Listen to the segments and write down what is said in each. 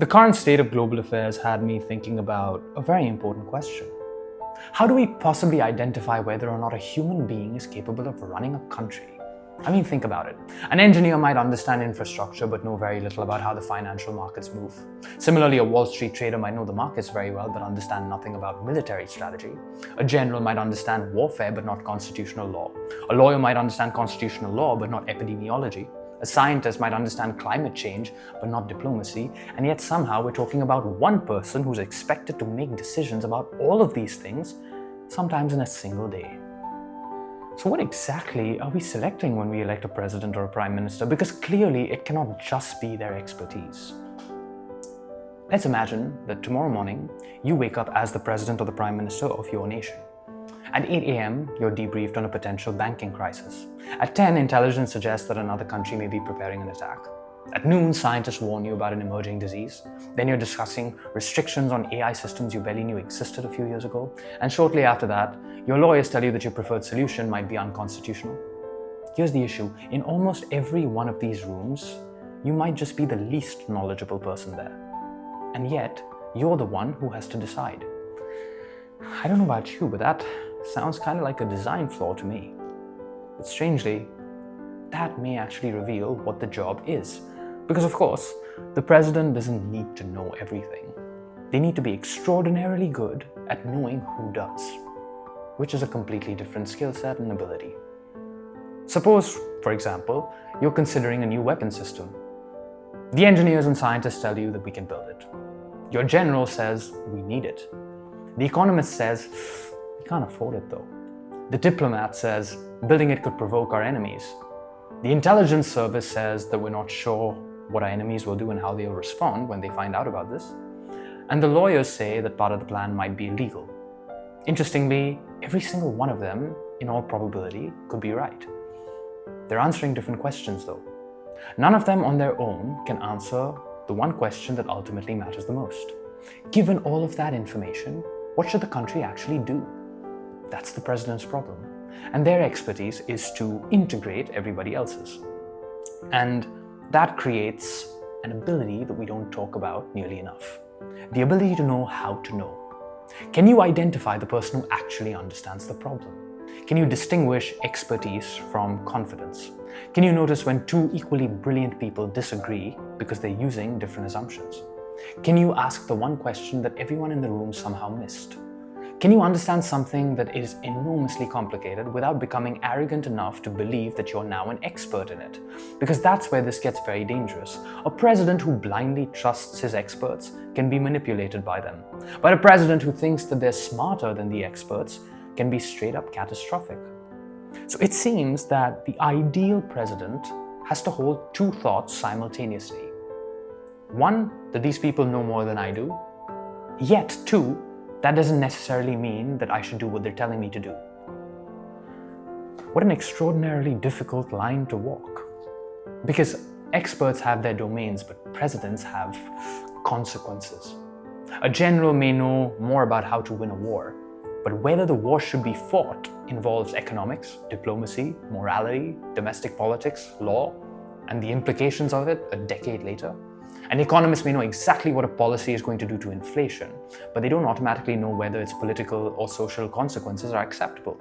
The current state of global affairs had me thinking about a very important question. How do we possibly identify whether or not a human being is capable of running a country? I mean, think about it. An engineer might understand infrastructure but know very little about how the financial markets move. Similarly, a Wall Street trader might know the markets very well but understand nothing about military strategy. A general might understand warfare but not constitutional law. A lawyer might understand constitutional law but not epidemiology. A scientist might understand climate change but not diplomacy, and yet somehow we're talking about one person who's expected to make decisions about all of these things, sometimes in a single day. So what exactly are we selecting when we elect a president or a prime minister? Because clearly it cannot just be their expertise. Let's imagine that tomorrow morning you wake up as the president or the prime minister of your nation. At 8 a.m., you're debriefed on a potential banking crisis. At 10, intelligence suggests that another country may be preparing an attack. At noon, scientists warn you about an emerging disease. Then you're discussing restrictions on AI systems you barely knew existed a few years ago. And shortly after that, your lawyers tell you that your preferred solution might be unconstitutional. Here's the issue. In almost every one of these rooms, you might just be the least knowledgeable person there. And yet, you're the one who has to decide. I don't know about you, but that sounds kind of like a design flaw to me. But strangely, that may actually reveal what the job is. Because of course, the president doesn't need to know everything. They need to be extraordinarily good at knowing who does, which is a completely different skill set and ability. Suppose, for example, you're considering a new weapon system. The engineers and scientists tell you that we can build it. Your general says we need it. The economist says we can't afford it though. The diplomat says building it could provoke our enemies. The intelligence service says that we're not sure what our enemies will do and how they'll respond when they find out about this. And the lawyers say that part of the plan might be illegal. Interestingly, every single one of them, in all probability, could be right. They're answering different questions though. None of them on their own can answer the one question that ultimately matters the most. Given all of that information, what should the country actually do? That's the president's problem. And their expertise is to integrate everybody else's. And that creates an ability that we don't talk about nearly enough. The ability to know how to know. Can you identify the person who actually understands the problem? Can you distinguish expertise from confidence? Can you notice when two equally brilliant people disagree because they're using different assumptions? Can you ask the one question that everyone in the room somehow missed? Can you understand something that is enormously complicated without becoming arrogant enough to believe that you're now an expert in it? Because that's where this gets very dangerous. A president who blindly trusts his experts can be manipulated by them. But a president who thinks that they're smarter than the experts can be straight up catastrophic. So it seems that the ideal president has to hold two thoughts simultaneously. One, that these people know more than I do. Yet two, that doesn't necessarily mean that I should do what they're telling me to do. What an extraordinarily difficult line to walk. Because experts have their domains, but presidents have consequences. A general may know more about how to win a war, but whether the war should be fought involves economics, diplomacy, morality, domestic politics, law, and the implications of it a decade later. An economist may know exactly what a policy is going to do to inflation, but they don't automatically know whether its political or social consequences are acceptable.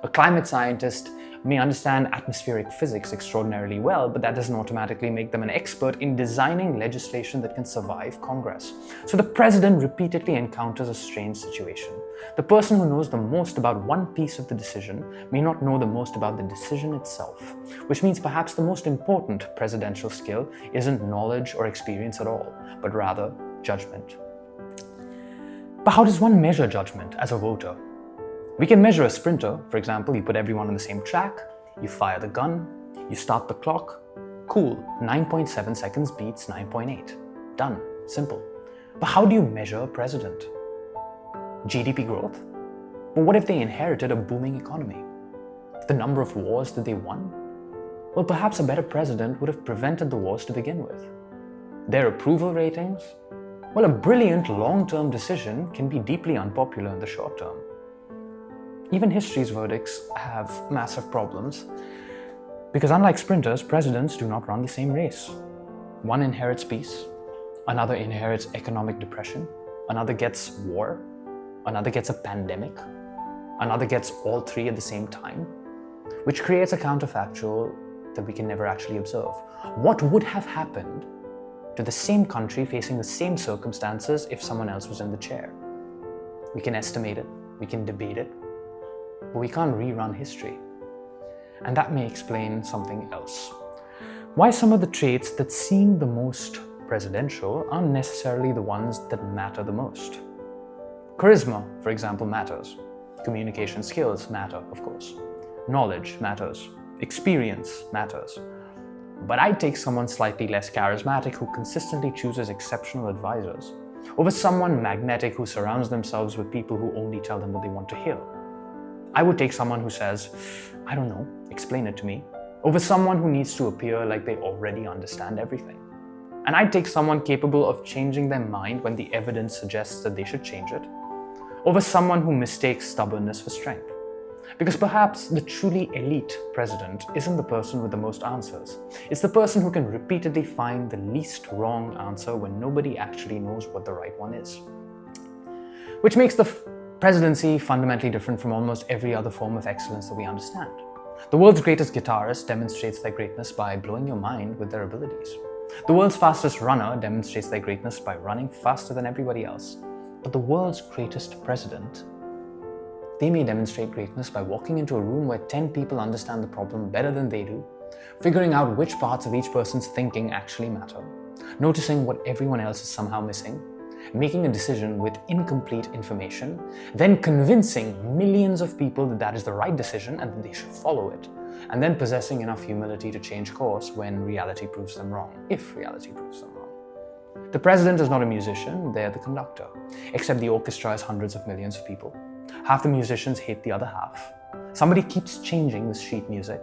A climate scientist may understand atmospheric physics extraordinarily well, but that doesn't automatically make them an expert in designing legislation that can survive Congress. So the president repeatedly encounters a strange situation. The person who knows the most about one piece of the decision may not know the most about the decision itself, which means perhaps the most important presidential skill isn't knowledge or experience at all, but rather judgment. But how does one measure judgment as a voter? We can measure a sprinter. For example, you put everyone on the same track, you fire the gun, you start the clock. Cool, 9.7 seconds beats 9.8. Done, simple. But how do you measure a president? GDP growth? But what if they inherited a booming economy? The number of wars that they won? Well, perhaps a better president would have prevented the wars to begin with. Their approval ratings? Well, a brilliant long-term decision can be deeply unpopular in the short term. Even history's verdicts have massive problems because unlike sprinters, presidents do not run the same race. One inherits peace, another inherits economic depression, another gets war, another gets a pandemic, another gets all three at the same time, which creates a counterfactual that we can never actually observe. What would have happened to the same country facing the same circumstances if someone else was in the chair? We can estimate it, we can debate it, but we can't rerun history. And that may explain something else. Why some of the traits that seem the most presidential aren't necessarily the ones that matter the most. Charisma, for example, matters. Communication skills matter, of course. Knowledge matters. Experience matters. But I'd take someone slightly less charismatic who consistently chooses exceptional advisors over someone magnetic who surrounds themselves with people who only tell them what they want to hear. I would take someone who says, "I don't know, explain it to me," over someone who needs to appear like they already understand everything. And I'd take someone capable of changing their mind when the evidence suggests that they should change it, over someone who mistakes stubbornness for strength. Because perhaps the truly elite president isn't the person with the most answers. It's the person who can repeatedly find the least wrong answer when nobody actually knows what the right one is. Which makes the presidency fundamentally different from almost every other form of excellence that we understand. The world's greatest guitarist demonstrates their greatness by blowing your mind with their abilities. The world's fastest runner demonstrates their greatness by running faster than everybody else. But the world's greatest president, they may demonstrate greatness by walking into a room where 10 people understand the problem better than they do, figuring out which parts of each person's thinking actually matter, noticing what everyone else is somehow missing, making a decision with incomplete information, then convincing millions of people that that is the right decision and that they should follow it, and then possessing enough humility to change course when reality proves them wrong, if reality proves them wrong. The president is not a musician, they're the conductor, except the orchestra is hundreds of millions of people. Half the musicians hate the other half. Somebody keeps changing the sheet music.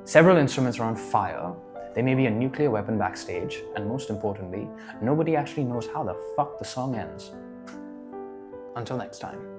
Several instruments are on fire. There may be a nuclear weapon backstage, and most importantly, nobody actually knows how the fuck the song ends. Until next time.